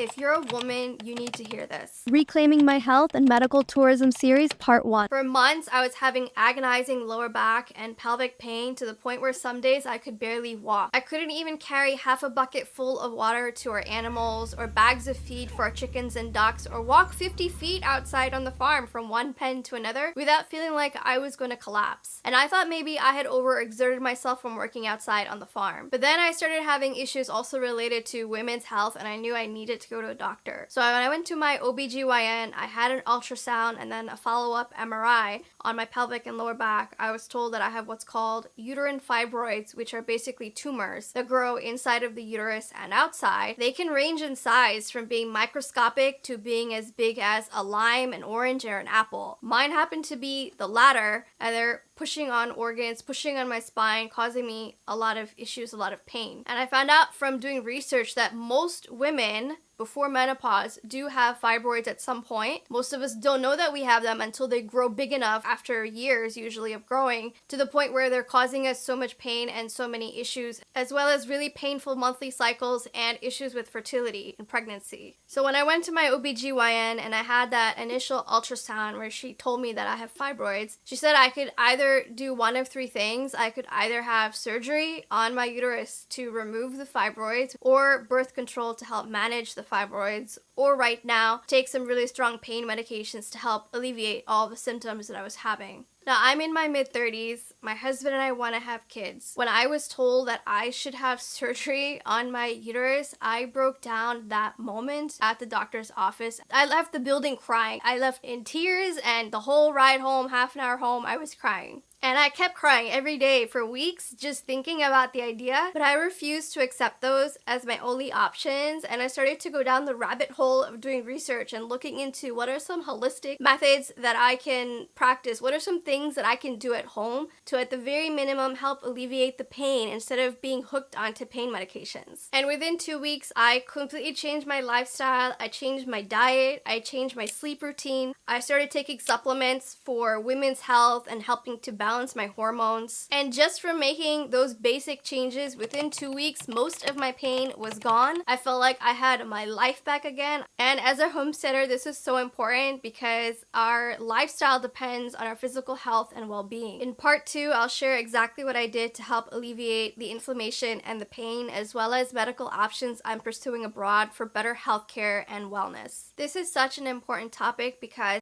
If you're a woman, you need to hear this. Reclaiming My Health and Medical Tourism Series Part 1. For months, I was having agonizing lower back and pelvic pain to the point where some days I could barely walk. I couldn't even carry half a bucket full of water to our animals, or bags of feed for our chickens and ducks, or walk 50 feet outside on the farm from one pen to another without feeling like I was going to collapse. And I thought maybe I had overexerted myself from working outside on the farm. But then I started having issues also related to women's health, and I knew I needed to go to a doctor. So when I went to my OBGYN, I had an ultrasound and then a follow-up MRI on my pelvic and lower back. I was told that I have what's called uterine fibroids, which are basically tumors that grow inside of the uterus and outside. They can range in size from being microscopic to being as big as a lime, an orange, or an apple. Mine happened to be the latter, and they're pushing on organs, pushing on my spine, causing me a lot of issues, a lot of pain. And I found out from doing research that most women before menopause do have fibroids at some point. Most of us don't know that we have them until they grow big enough, after years usually of growing, to the point where they're causing us so much pain and so many issues, as well as really painful monthly cycles and issues with fertility and pregnancy. So when I went to my OBGYN and I had that initial ultrasound where she told me that I have fibroids, she said I could either do one of three things. I could either have surgery on my uterus to remove the fibroids, or birth control to help manage the fibroids, or right now take some really strong pain medications to help alleviate all the symptoms that I was having. Now, I'm in my mid-30s. My husband and I want to have kids. When I was told that I should have surgery on my uterus, I broke down that moment at the doctor's office. I left the building crying. I left in tears, and the whole ride home, half an hour home, I was crying. And I kept crying every day for weeks just thinking about the idea, but I refused to accept those as my only options, and I started to go down the rabbit hole of doing research and looking into what are some holistic methods that I can practice, what are some things that I can do at home to at the very minimum help alleviate the pain instead of being hooked onto pain medications. And within 2 weeks, I completely changed my lifestyle, I changed my diet, I changed my sleep routine, I started taking supplements for women's health and helping to balance my hormones. And just from making those basic changes, within 2 weeks, most of my pain was gone. I felt like I had my life back again. And as a homesteader, this is so important because our lifestyle depends on our physical health and well-being. In part 2, I'll share exactly what I did to help alleviate the inflammation and the pain, as well as medical options I'm pursuing abroad for better healthcare and wellness. This is such an important topic because